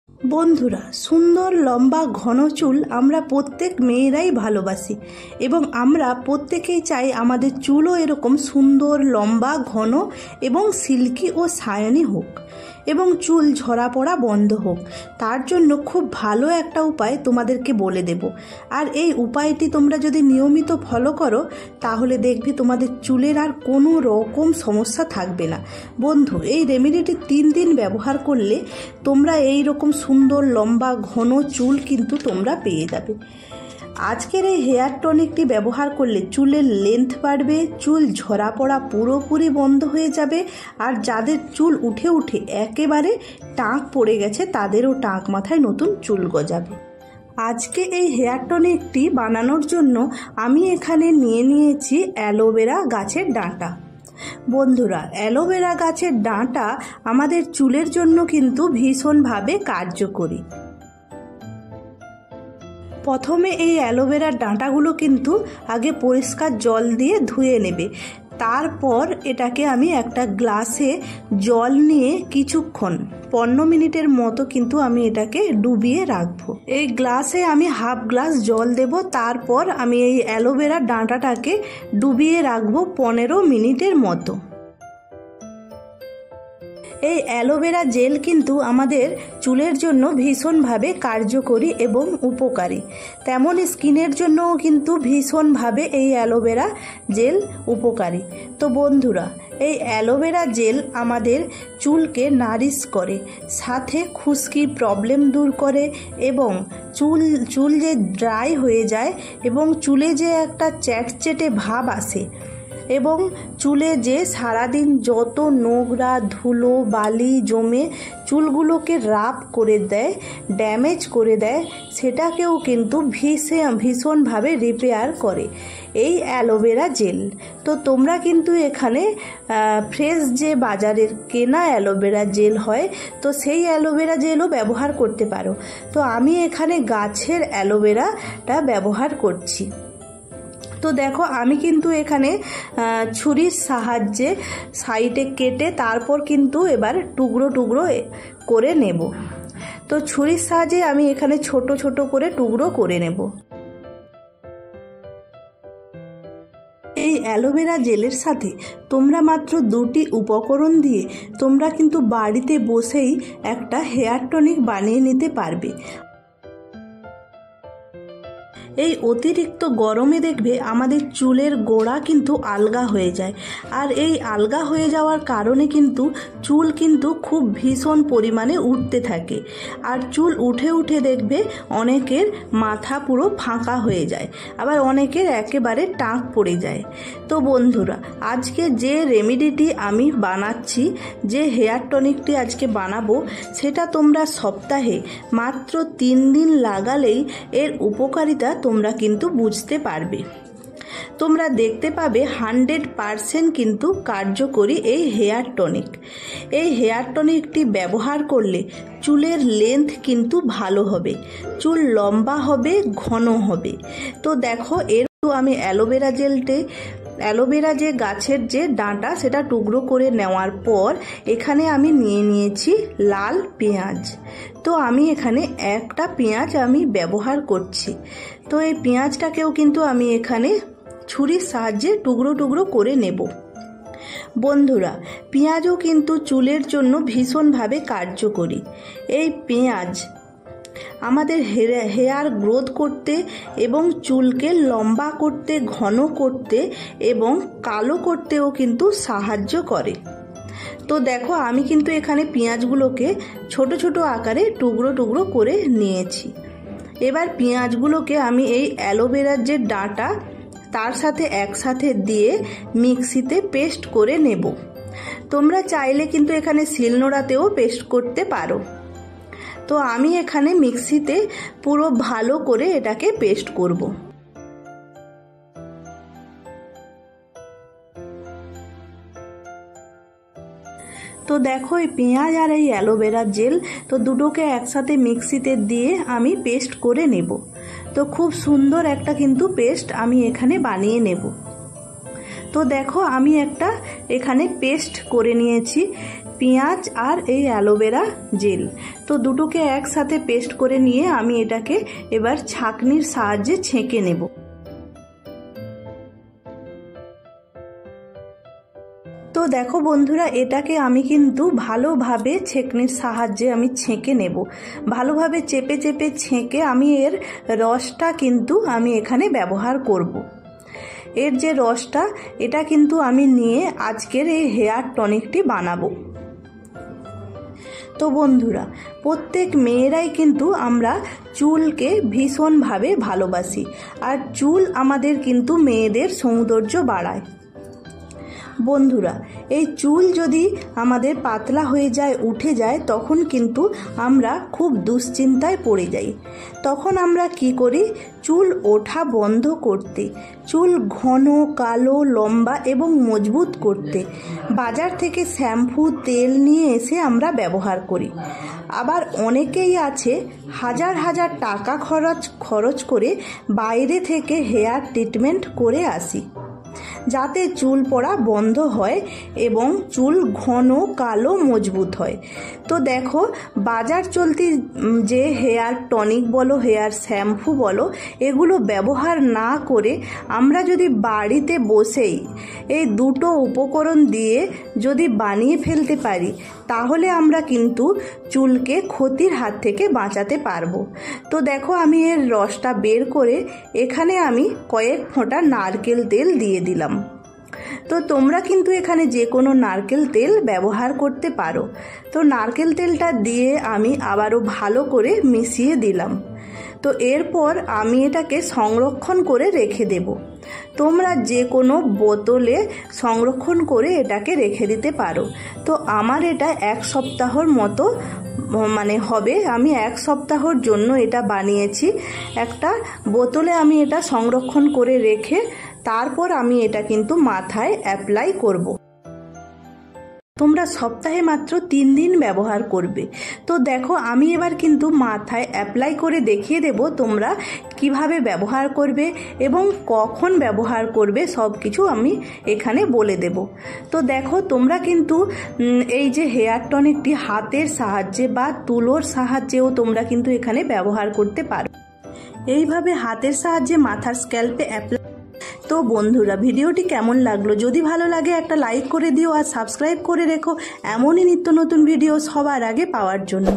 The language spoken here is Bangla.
বন্ধুরা, সুন্দর লম্বা ঘন চুল আমরা প্রত্যেক মেয়েরাই ভালোবাসি এবং আমরা প্রত্যেকেই চাই আমাদের চুলও এরকম সুন্দর লম্বা ঘন এবং সিল্কি ও শাইনি হোক এবং চুল ঝরা পড়া বন্ধ হোক। তার জন্য খুব ভালো একটা উপায় তোমাদেরকে বলে দেব, আর এই উপায়টি তোমরা যদি নিয়মিত ফলো করো তাহলে দেখবে তোমাদের চুলের আর কোনো রকম সমস্যা থাকবে না। বন্ধু, এই রেমেডিটি 3 দিন ব্যবহার করলে তোমরা এই রকম সুন্দর লম্বা ঘন চুল কিন্তু তোমরা পেয়ে যাবে। আজকের এই হেয়ার টনিকটি ব্যবহার করলে চুলের লেন্থ বাড়বে, চুল ঝরা পড়া পুরোপুরি বন্ধ হয়ে যাবে, আর যাদের চুল উঠে উঠে একেবারে টাক পড়ে গেছে তাদেরও টাক মাথায় নতুন চুল গজাবে। আজকে এই হেয়ার টনিকটি বানানোর জন্য আমি এখানে নিয়েছি অ্যালোভেরা গাছের ডাঁটা। বন্ধুরা, অ্যালোভেরা গাছের ডাঁটা আমাদের চুলের জন্য কিন্তু ভীষণভাবে কার্যকরী। প্রথমে এই অ্যালোভেরার ডাঁটাগুলো কিন্তু আগে পরিষ্কার জল দিয়ে ধুয়ে নেবে। তারপর এটাকে আমি একটা গ্লাসে জল নিয়ে কিছুক্ষণ 15 মিনিটের মতো কিন্তু আমি এটাকে ডুবিয়ে রাখবো। এই গ্লাসে আমি হাফ গ্লাস জল দেব, তারপর আমি এই অ্যালোভেরার ডাঁটাটাকে ডুবিয়ে রাখবো 15 মিনিটের মতো। এই অ্যালোভেরা জেল কিন্তু আমাদের চুলের জন্য ভীষণভাবে কার্যকরী এবং উপকারী, তেমন স্কিনের জন্যও কিন্তু ভীষণভাবে এই অ্যালোভেরা জেল উপকারী। তো বন্ধুরা, এই অ্যালোভেরা জেল আমাদের চুলকে নারিশ করে, সাথে খুশকি প্রবলেম দূর করে এবং চুল যে ড্রাই হয়ে যায় এবং চুলে যে একটা চ্যাটচেটে ভাব আসে এবং চুলে যে সারাদিন যত নোংরা ধুলো বালি জমে চুলগুলোকে রাফ করে দেয়, ড্যামেজ করে দেয়, সেটাকেও কিন্তু ভীষণভাবে রিপেয়ার করে এই অ্যালোভেরা জেল। তো তোমরা কিন্তু এখানে ফ্রেশ যে বাজারের কেনা অ্যালোভেরা জেল হয় তো সেই অ্যালোভেরা জেলও ব্যবহার করতে পারো। তো আমি এখানে গাছের অ্যালোভেরাটা ব্যবহার করছি। তো দেখো, আমি কিন্তু এখানে ছুরির সাহায্যে সাইডে কেটে তারপর কিন্তু এবার টুকরো টুকরো করে নেব। তো ছুরির সাহায্যে আমি এখানে ছোট ছোট করে টুকরো করে নেব। এই অ্যালোভেরা জেলের সাথে তোমরা মাত্র 2টি উপকরণ দিয়ে তোমরা কিন্তু বাড়িতে বসেই একটা হেয়ার টনিক বানিয়ে নিতে পারবে। এই অতিরিক্ত গরমে দেখবে আমাদের চুলের গোড়া কিন্তু আলগা হয়ে যায়, আর এই আলগা হয়ে যাওয়ার কারণে কিন্তু চুল কিন্তু খুব ভীষণ পরিমাণে উঠতে থাকে, আর চুল উঠে উঠে দেখবে অনেকের মাথা পুরো ফাঁকা হয়ে যায়, আবার অনেকের একেবারে টাক পড়ে যায়। তো বন্ধুরা, আজকে যে রেমেডিটি আমি বানাচ্ছি, যে হেয়ার টনিকটি আজকে বানাবো, সেটা তোমরা সপ্তাহে মাত্র 3 দিন লাগালেই এর উপকারিতা তোমরা কিন্তু বুঝতে পারবে। তোমরা দেখতে পাবে 100% কিন্তু কার্যকরী এই হেয়ার টনিক। এই হেয়ার টনিকটি ব্যবহার করলে চুলের লেন্থ কিন্তু ভালো হবে, চুল লম্বা হবে, ঘন হবে। তো দেখো, আমি অ্যালোভেরা যে গাছের যে ডাঁটা সেটা টুকরো করে নেওয়ার পর এখানে আমি নিয়েছি লাল পেঁয়াজ। তো আমি এখানে একটা পেঁয়াজ আমি ব্যবহার করছি। তো এই পেঁয়াজটাকেও কিন্তু আমি এখানে ছুরির সাহায্যে টুকরো টুকরো করে নেব। বন্ধুরা, পেঁয়াজও কিন্তু চুলের জন্য ভীষণভাবে কার্যকরী। এই পেঁয়াজ আমাদের হেয়ার গ্রোথ করতে এবং চুলকে লম্বা করতে, ঘন করতে এবং কালো করতেও কিন্তু সাহায্য করে। তো দেখো, আমি কিন্তু এখানে পেঁয়াজগুলোকে ছোট ছোট আকারে টুকরো টুকরো করে নিয়েছি। এবার পেঁয়াজগুলোকে আমি এই অ্যালোভেরার যে ডাঁটা তার সাথে একসাথে দিয়ে মিক্সিতে পেস্ট করে নেব। তোমরা চাইলে কিন্তু এখানে শিলনোড়াতেও পেস্ট করতে পারো। তো আমি এখানে মিক্সিতে পুরো ভালো করে এটাকে পেস্ট করব। তো দেখো, এই পেঁয়াজ আর এই অ্যালোভেরা জেল তো দুটোকে একসাথে মিক্সিতে দিয়ে আমি পেস্ট করে নেব। তো খুব সুন্দর একটা কিন্তু পেস্ট আমি এখানে বানিয়ে নেব। তো দেখো, আমি একটা এখানে পেস্ট করে নিয়েছি। পেঁয়াজ আর এই অ্যালোভেরা জেল। তো দুটোকে একসাথে পেস্ট করে নিয়ে আমি এটাকে এবার ছাঁকনির সাহায্যে ছেঁকে নেব। তো দেখো বন্ধুরা, এটাকে আমি কিন্তু ভালোভাবে ছেঁকনির সাহায্যে আমি ছেঁকে নেব। ভালোভাবে চেপে চেপে ছেঁকে আমি এর রসটা কিন্তু আমি এখানে ব্যবহার করব। এর যে রসটা, এটা কিন্তু আমি নিয়ে আজকের এই হেয়ার টনিকটি বানাবো। তো বন্ধুরা, প্রত্যেক মেয়েরাই কিন্তু আমরা চুলকে ভীষণভাবে ভালোবাসি, আর চুল আমাদের কিন্তু মেয়েদের সৌন্দর্য বাড়ায়। বন্ধুরা, এই চুল যদি আমাদের পাতলা হয়ে যায়, উঠে যায়, তখন কিন্তু আমরা খুব দুশ্চিন্তায় পড়ে যাই। তখন আমরা কি করি? চুল ওঠা বন্ধ করতে, চুল ঘন, কালো, লম্বা এবং মজবুত করতে বাজার থেকে শ্যাম্পু, তেল নিয়ে এসে আমরা ব্যবহার করি। আবার অনেকেই আছে হাজার হাজার টাকা খরচ করে বাইরে থেকে হেয়ার ট্রিটমেন্ট করে আসি, যাতে চুল পড়া বন্ধ হয় এবং চুল ঘন, কালো, মজবুত হয়। তো দেখো, বাজার চলতি যে হেয়ার টনিক বলো, হেয়ার শ্যাম্পু বলো, এগুলো ব্যবহার না করে আমরা যদি বাড়িতে বসেই এই দুটো উপকরণ দিয়ে যদি বানিয়ে ফেলতে পারি, তাহলে আমরা কিন্তু চুলকে ক্ষতির হাত থেকে বাঁচাতে পারবো। তো দেখো, আমি এর রসটা বের করে এখানে আমি কয়েক ফোঁটা নারকেল তেল দিয়ে দিলাম। তো তোমরা কিন্তু এখানে যে কোনো নারকেল তেল ব্যবহার করতে পারো। তো নারকেল তেলটা দিয়ে আমি আবারও ভালো করে মিশিয়ে দিলাম। তো এরপর আমি এটাকে সংরক্ষণ করে রেখে দেব। তোমরা যে কোনো বোতলে সংরক্ষণ করে এটাকে রেখে দিতে পারো। তো আমার এটা 1 সপ্তাহর মতো হবে। আমি 1 সপ্তাহর জন্য এটা বানিয়েছি। একটা বোতলে আমি এটা সংরক্ষণ করে রেখে তারপর আমি এটা কিন্তু মাথায় অ্যাপ্লাই করব। তোমরা সপ্তাহে মাত্র 3 দিন ব্যবহার করবে। তো দেখো, আমি এবার কিন্তু মাথায় অ্যাপ্লাই করে দেখিয়ে দেব তোমরা কিভাবে ব্যবহার করবে এবং কখন ব্যবহার করবে, সব কিছু আমি এখানে বলে দেব। তো দেখো, তোমরা কিন্তু এই যে হেয়ার টনিকটি হাতের সাহায্যে বা তুলোর সাহায্যেও তোমরা কিন্তু এখানে ব্যবহার করতে পারো। এইভাবে হাতের সাহায্যে মাথার স্ক্যাল্পে অ্যাপ্লাই। তো বন্ধুরা, ভিডিওটি কেমন লাগলো? যদি ভালো লাগে একটা লাইক করে দিও আর সাবস্ক্রাইব করে রেখো এমনই নিত্য নতুন ভিডিও সবার আগে পাওয়ার জন্য।